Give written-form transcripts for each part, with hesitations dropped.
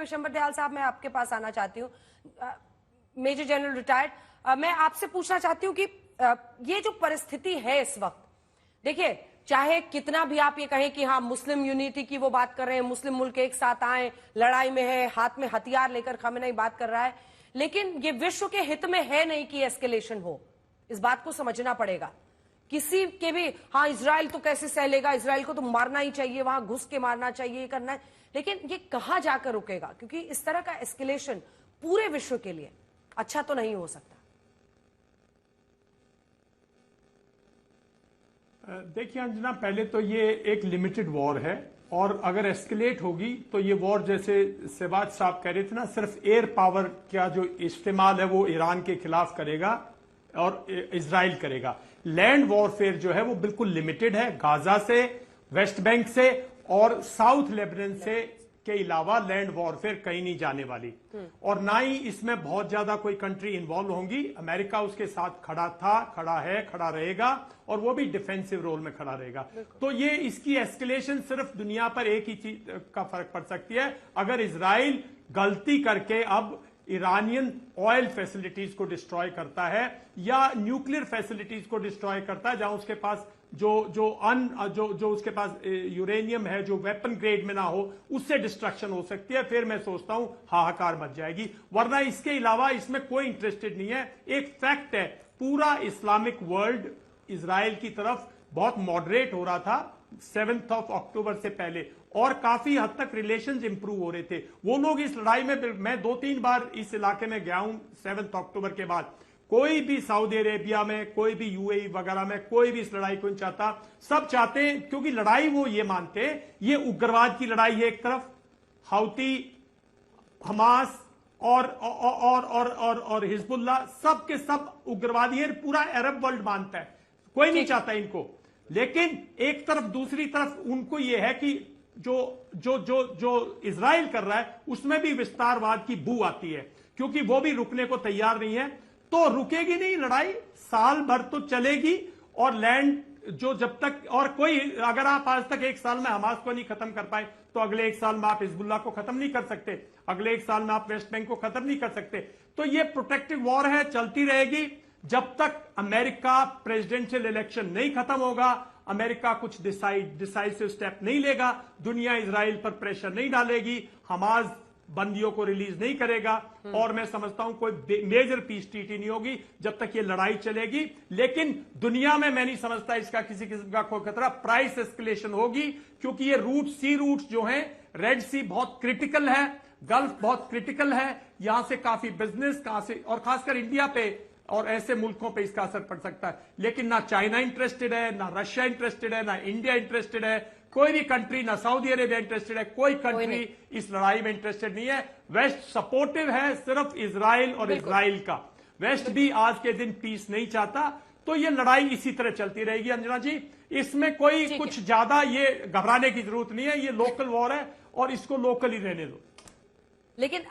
विशंबर दयाल साहब, मैं आपके पास आना चाहती हूँ, मेजर जनरल रिटायर्ड। मैं आपसे पूछना चाहती हूँ कि ये जो परिस्थिति है इस वक्त, देखिए चाहे कितना भी आप ये कहें कि हाँ मुस्लिम यूनिटी की वो बात कर रहे हैं, मुस्लिम मुल्क एक साथ आए, लड़ाई में है, हाथ में हथियार लेकर खामेनेई बात कर रहा है, लेकिन ये विश्व के हित में है नहीं कि एस्केलेशन हो। इस बात को समझना पड़ेगा किसी के भी। हाँ इजराइल तो कैसे सह लेगा, इजराइल को तो मारना ही चाहिए, वहां घुस के मारना चाहिए, ये करना है, लेकिन ये कहां जाकर रुकेगा? क्योंकि इस तरह का एस्केलेशन पूरे विश्व के लिए अच्छा तो नहीं हो सकता। देखिए अंजना, पहले तो ये एक लिमिटेड वॉर है और अगर एस्केलेट होगी तो ये वॉर, जैसे शहबाज साहब कह रहे थे ना, सिर्फ एयर पावर का जो इस्तेमाल है वो ईरान के खिलाफ करेगा और इजराइल करेगा। लैंड वॉरफेयर जो है वो बिल्कुल लिमिटेड है, गाजा से, वेस्ट बैंक से और साउथ लेबनान से के अलावा लैंड वॉरफेयर कहीं नहीं जाने वाली, और ना ही इसमें बहुत ज्यादा कोई कंट्री इन्वॉल्व होंगी। अमेरिका उसके साथ खड़ा था, खड़ा है, खड़ा रहेगा, और वो भी डिफेंसिव रोल में खड़ा रहेगा। तो ये इसकी एस्केलेशन सिर्फ दुनिया पर एक ही चीज का फर्क पड़ सकती है, अगर इजराइल गलती करके अब ईरानियन ऑयल फैसिलिटीज को डिस्ट्रॉय करता है या न्यूक्लियर फैसिलिटीज को डिस्ट्रॉय करता है, जहां उसके पास जो उसके पास यूरेनियम है जो वेपन ग्रेड में ना हो, उससे डिस्ट्रक्शन हो सकती है, फिर मैं सोचता हूं हाहाकार मच जाएगी। वरना इसके अलावा इसमें कोई इंटरेस्टेड नहीं है। एक फैक्ट है, पूरा इस्लामिक वर्ल्ड इजराइल की तरफ बहुत मॉडरेट हो रहा था 7 अक्टूबर से पहले, और काफी हद तक रिलेशंस इंप्रूव हो रहे थे। वो लोग इस लड़ाई में, मैं 2-3 बार इस इलाके में गया हूं 7 अक्टूबर के बाद, कोई भी सऊदी अरेबिया में, कोई भी यूएई वगैरह में, कोई भी इस लड़ाई को नहीं चाहता। सब चाहते हैं, क्योंकि लड़ाई वो ये मानते हैं ये उग्रवाद की लड़ाई है एक तरफ, हाउती, हमास और हिजबुल्लाह, सब के सब उग्रवादी है, पूरा अरब वर्ल्ड मानता है, कोई नहीं चाहता इनको। लेकिन एक तरफ, दूसरी तरफ उनको यह है कि जो इजराइल कर रहा है उसमें भी विस्तारवाद की बू आती है, क्योंकि वो भी रुकने को तैयार नहीं है। तो रुकेगी नहीं लड़ाई, साल भर तो चलेगी, और लैंड जो जब तक, और कोई, अगर आप आज तक एक साल में हमास को नहीं खत्म कर पाए तो अगले एक साल में आप हिजबुल्लाह को खत्म नहीं कर सकते, अगले एक साल में आप वेस्ट बैंक को खत्म नहीं कर सकते। तो ये प्रोटेक्टिव वॉर है, चलती रहेगी जब तक अमेरिका प्रेसिडेंशियल इलेक्शन नहीं खत्म होगा, अमेरिका कुछ डिसाइसिव स्टेप नहीं लेगा, दुनिया इजराइल पर प्रेशर नहीं डालेगी, हमास बंदियों को रिलीज नहीं करेगा, और मैं समझता हूं कोई मेजर पीस ट्रीटी नहीं होगी जब तक ये लड़ाई चलेगी। लेकिन दुनिया में मैं नहीं समझता इसका किसी किस्म का कोई खतरा। प्राइस एस्केलेशन होगी, क्योंकि ये रूट, सी रूट जो हैं, रेड सी बहुत क्रिटिकल है, गल्फ बहुत क्रिटिकल है, यहां से काफी बिजनेस, कहां से, और खासकर इंडिया पे और ऐसे मुल्कों पे इसका असर पड़ सकता है। लेकिन ना चाइना इंटरेस्टेड है, ना रशिया इंटरेस्टेड है, ना इंडिया इंटरेस्टेड है, कोई भी कंट्री, ना सऊदी अरेबिया इंटरेस्टेड है, कोई कंट्री इस लड़ाई में इंटरेस्टेड नहीं है। वेस्ट सपोर्टिव है सिर्फ इजराइल और इजराइल का, वेस्ट भी आज के दिन पीस नहीं चाहता। तो ये लड़ाई इसी तरह चलती रहेगी अंजना जी, इसमें कोई कुछ ज्यादा ये घबराने की जरूरत नहीं है, ये लोकल वॉर है और इसको लोकल ही रहने दो। लेकिन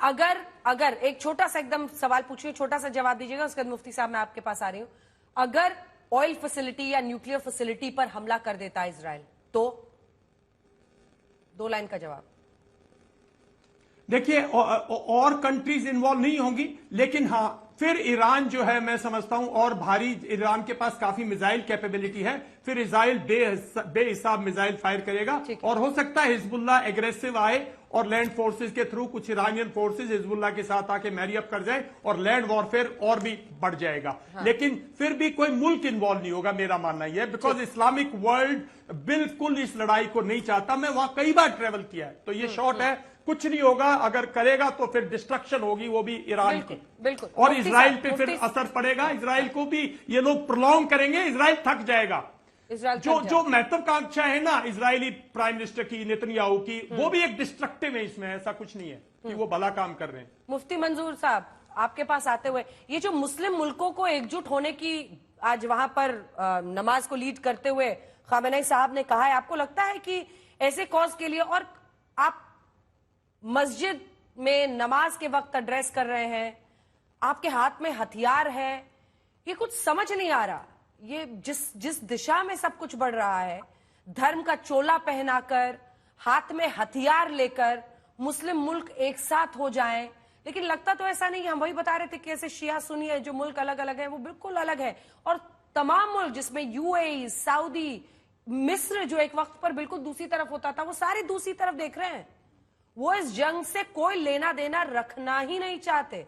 अगर एक छोटा सा एकदम सवाल पूछिए, छोटा सा जवाब दीजिएगा, उसके बाद मुफ्ती साहब मैं आपके पास आ रही हूं। अगर ऑयल फैसिलिटी या न्यूक्लियर फैसिलिटी पर हमला कर देता है इजराइल, तो 2 लाइन का जवाब। देखिए, और कंट्रीज इन्वॉल्व नहीं होंगी, लेकिन हां फिर ईरान जो है, मैं समझता हूं, और भारी, ईरान के पास काफी मिसाइल कैपेबिलिटी है, फिर इजराइल बेहिसाब मिसाइल फायर करेगा, और हो सकता है हिजबुल्लाह एग्रेसिव आए और लैंड फोर्सेस के थ्रू कुछ ईरानियन फोर्सेस हिजबुल्लाह के साथ आके मैरी अप कर जाए और लैंड वॉरफेयर और भी बढ़ जाएगा। लेकिन फिर भी कोई मुल्क इन्वॉल्व नहीं होगा, मेरा मानना यह है, बिकॉज इस्लामिक वर्ल्ड बिल्कुल इस लड़ाई को नहीं चाहता। मैं वहां कई बार ट्रेवल किया है, तो ये शॉर्ट है, कुछ नहीं होगा, अगर करेगा तो फिर डिस्ट्रक्शन होगी, वो भी ईरान की, बिल्कुल, और इजराइल पे फिर असर पड़ेगा, इजराइल को भी ये लोग प्रोलॉन्ग करेंगे, इजराइल थक जाएगा। जो महत्वाकांक्षा है ना इजरायली प्राइम मिनिस्टर की, नेतन्याहू की, वो भी एक डिस्ट्रक्टिव है इसमें, ऐसा कुछ नहीं है कि वो भला काम कर रहे हैं। मुफ्ती मंजूर साहब आपके पास आते हुए, ये जो मुस्लिम मुल्कों को एकजुट होने की आज वहां पर नमाज को लीड करते हुए खामेनेई साहब ने कहा है, आपको लगता है कि ऐसे कॉज के लिए, और आप मस्जिद में नमाज के वक्त एड्रेस कर रहे हैं, आपके हाथ में हथियार है, ये कुछ समझ नहीं आ रहा। ये जिस दिशा में सब कुछ बढ़ रहा है, धर्म का चोला पहनाकर, हाथ में हथियार लेकर, मुस्लिम मुल्क एक साथ हो जाएं, लेकिन लगता तो ऐसा नहीं है। हम वही बता रहे थे कि ऐसे शिया सुन्नी है, जो मुल्क अलग अलग है वो बिल्कुल अलग है, और तमाम मुल्क जिसमें यूएई, सऊदी, मिस्र जो एक वक्त पर बिल्कुल दूसरी तरफ होता था, वो सारे दूसरी तरफ देख रहे हैं। वो इस जंग से कोई लेना देना रखना ही नहीं चाहते,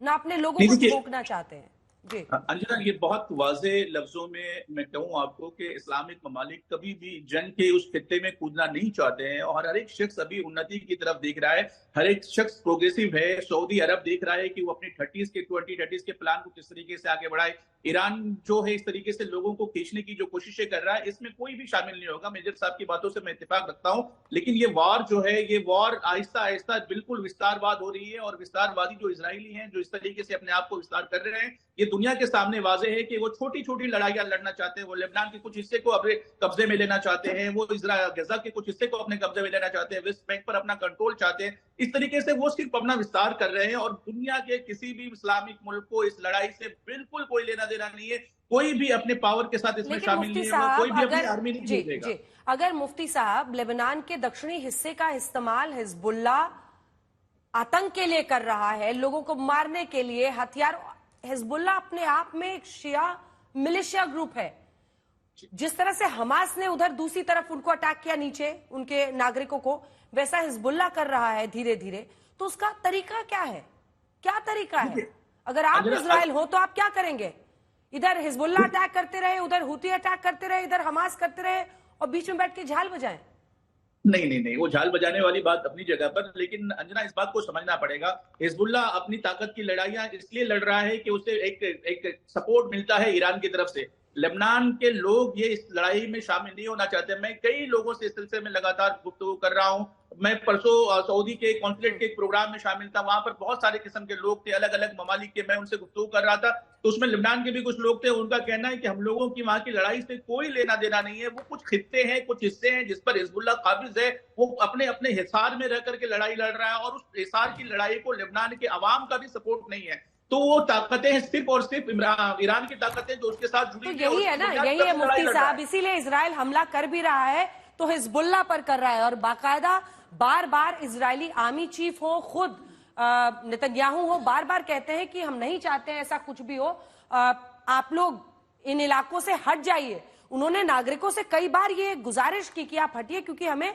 ना अपने लोगों को ठोकना चाहते हैं। जी अंजना, ये बहुत वाज़े लफ्जों में मैं कहूँ आपको कि इस्लामिक ममालिक कभी भी जंग के उस खित्ते में कूदना नहीं चाहते हैं, और हर एक शख्स अभी उन्नति की तरफ देख रहा है, हर एक शख्स प्रोग्रेसिव है। सऊदी अरब देख रहा है कि वो अपने 2030 के प्लान को किस तरीके से आगे बढ़ाए। ईरान जो है इस तरीके से लोगों को खींचने की जो कोशिशें कर रहा है, इसमें कोई भी शामिल नहीं होगा। मेजर साहब की बातों से मैं इत्तेफाक रखता हूं, लेकिन ये वॉर जो है, ये वॉर आहिस्ता आहिस्ता बिल्कुल विस्तारवाद हो रही है, और विस्तारवादी जो इजरायली हैं, जो इस तरीके से अपने आप को विस्तार कर रहे हैं, ये दुनिया के सामने वाजे है कि वो छोटी छोटी लड़ाइयां लड़ना चाहते हैं। वो लेबनान के कुछ हिस्से को अपने कब्जे में लेना चाहते हैं, वो गजा के कुछ हिस्से को अपने कब्जे में लेना चाहते हैं, वेस्ट बैंक पर अपना कंट्रोल चाहते हैं। इस तरीके से वो सिर्फ अपना विस्तार कर रहे हैं, और दुनिया के किसी भी इस्लामिक मुल्क को इस लड़ाई से बिल्कुल कोई लेना देना नहीं है। कोई भी अपने पावर के साथ इसमें शामिल नहीं है, कोई भी अपनी आर्मी नहीं भेजेगा। अगर मुफ्ती साहब लेबनान के दक्षिणी हिस्से का इस्तेमाल हिजबुल्ला आतंक के लिए कर रहा है, लोगों को मारने के लिए हथियार, हिजबुल्ला अपने आप में एक शिया मिलिशिया ग्रुप है। जिस तरह से हमास ने उधर दूसरी तरफ उनको अटैक किया, नीचे उनके नागरिकों को, वैसा हिजबुल्ला कर रहा है धीरे धीरे। तो उसका तरीका क्या है? क्या तरीका है? अगर आप इजराइल हो तो आप क्या करेंगे? इधर हिजबुल्ला अटैक करते रहे, उधर हुती अटैक करते रहे, इधर हमास करते रहे, और बीच में बैठ के झाल बजाएं? नहीं, वो झाल बजाने वाली बात अपनी जगह पर, लेकिन अंजना इस बात को समझना पड़ेगा, हिजबुल्ला अपनी ताकत की लड़ाइयां इसलिए लड़ रहा है कि उसे एक सपोर्ट मिलता है ईरान की तरफ से। लेबनान के लोग ये इस लड़ाई में शामिल नहीं होना चाहते। मैं कई लोगों से इस सिलसिले में लगातार गुफ्तगू कर रहा हूं। मैं परसों सऊदी के कॉन्सुलेट के एक प्रोग्राम में शामिल था, वहां पर बहुत सारे किस्म के लोग थे, अलग अलग ममालिक के। मैं उनसे गुफ्तगू कर रहा था, तो उसमें लेबनान के भी कुछ लोग थे। उनका कहना है कि हम लोगों की वहां की लड़ाई से कोई लेना देना नहीं है। वो कुछ खित्ते हैं, कुछ हिस्से हैं जिस पर हिजबुल्ला काबिज है, वो अपने अपने हिसार में रह करके लड़ाई लड़ रहा है, और उस हिसार की लड़ाई को लेबनान के अवाम का भी सपोर्ट नहीं है। तो वो ताकतें सिर्फ और सिर्फ ईरान की ताकतें जो उसके साथ जुड़ी हुई है। तो यही है ना, यही है मुफ्ती साहब, इसीलिए इजराइल हमला कर भी रहा है तो हिजबुल्ला पर कर रहा है, और बाकायदा बार बार इजरायली आर्मी चीफ हो, खुद नेतन्याहू हो, बार बार कहते हैं कि हम नहीं चाहते हैं ऐसा कुछ भी हो, आप लोग इन इलाकों से हट जाइए। उन्होंने नागरिकों से कई बार ये गुजारिश की कि आप हटिए, क्योंकि हमें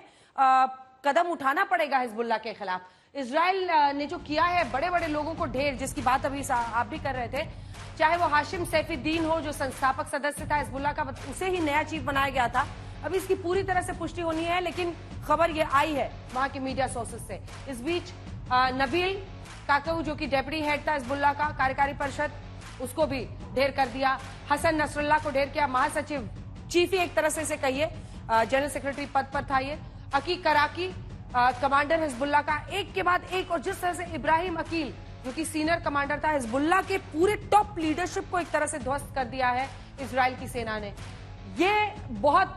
कदम उठाना पड़ेगा हिजबुल्ला के खिलाफ। इजराइल ने जो किया है, बड़े बड़े लोगों को ढेर, जिसकी बात अभी आप भी कर रहे थे, चाहे वो हाशिम सैफुद्दीन हो जो संस्थापक सदस्य था हिजबुल्ला का, उसे ही नया चीफ बनाया गया था। अभी इसकी पूरी तरह से पुष्टि होनी है, लेकिन खबर ये आई है वहां के मीडिया सोर्सेज से। इस बीच नबील काकू जो कि डेप्यूटी हेड था हिजबुल्ला का कार्यकारी परिषद, उसको भी ढेर कर दिया। हसन नसरुल्लाह को ढेर किया। महासचिव, चीफ ही एक तरह से इसे कहिए, जनरल सेक्रेटरी पद पर था ये। अकी कराकी कमांडर हिजबुल्ला का, एक के बाद एक। और जिस तरह से इब्राहिम अकील जो कि सीनियर कमांडर था, हिजबुल्ला के पूरे टॉप लीडरशिप को एक तरह से ध्वस्त कर दिया है इजराइल की सेना ने। ये बहुत,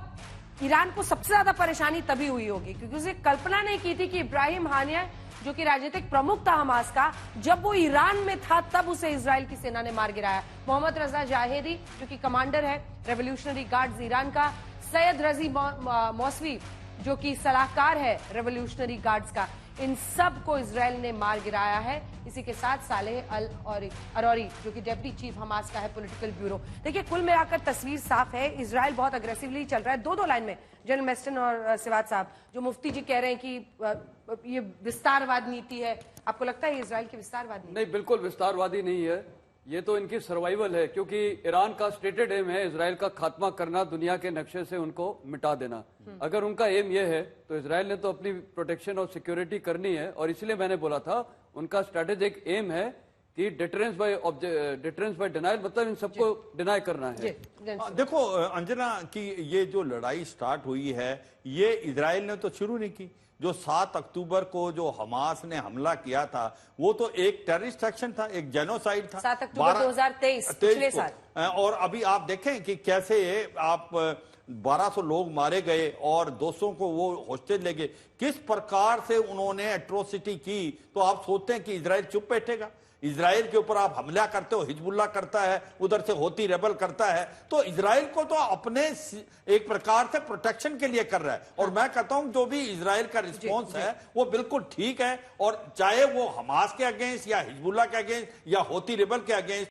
ईरान को सबसे ज्यादा परेशानी तभी हुई होगी क्योंकि उसे कल्पना नहीं की थी कि इब्राहिम हानिया जो कि राजनीतिक प्रमुख था हमास का, जब वो ईरान में था तब उसे इजराइल की सेना ने मार गिराया। मोहम्मद रजा जाहेदी जो कि कमांडर है रेवोल्यूशनरी गार्ड्स ईरान का, सैयद रजी मौसवी जो कि सलाहकार है रेवोल्यूशनरी गार्ड्स का, इन सब को इजराइल ने मार गिराया है। इसी के साथ सालेह अल अरौरी जो कि डेप्यूटी चीफ हमास का है पॉलिटिकल ब्यूरो। देखिए, कुल मिलाकर तस्वीर साफ है, इजराइल बहुत अग्रेसिवली चल रहा है। दो लाइन में जनरल मेस्टन और सिवात साहब, जो मुफ्ती जी कह रहे हैं कि ये विस्तारवाद नीति है, आपको लगता है इजराइल की विस्तारवाद नीति? नहीं, बिल्कुल विस्तारवादी नहीं है, ये तो इनकी सर्वाइवल है, क्योंकि ईरान का स्टेटेड एम है इजराइल का खात्मा करना, दुनिया के नक्शे से उनको मिटा देना। अगर उनका एम ये है तो इजराइल ने तो अपनी प्रोटेक्शन और सिक्योरिटी करनी है, और इसलिए मैंने बोला था उनका स्ट्रेटेजिक एम है कि डिटरेंस बाय डिनायल, मतलब इन सबको डिनाई करना है। देखो अंजना की ये जो लड़ाई स्टार्ट हुई है, ये इजराइल ने तो शुरू नहीं की। जो 7 अक्टूबर को जो हमास ने हमला किया था, वो तो एक टेररिस्ट एक्शन था, एक जेनोसाइड था। 7 अक्टूबर 2023 पिछले साल। और अभी आप देखें कि कैसे आप 1200 लोग मारे गए और 200 को वो हॉस्टेज ले गए, किस प्रकार से उन्होंने एट्रोसिटी की, तो आप सोचते हैं कि इजराइल चुप बैठेगा? इजराइल के ऊपर आप हमला करते हो, हिजबुल्लाह करता है, उधर से होती रेबल करता है, तो इजराइल को तो अपने एक प्रकार से प्रोटेक्शन के लिए कर रहा है। और मैं कहता हूं जो भी इजराइल का रिस्पॉन्स है वो बिल्कुल ठीक है, और चाहे वो हमास के अगेंस्ट या हिजबुल्लाह के अगेंस्ट या होती रेबल के अगेंस्ट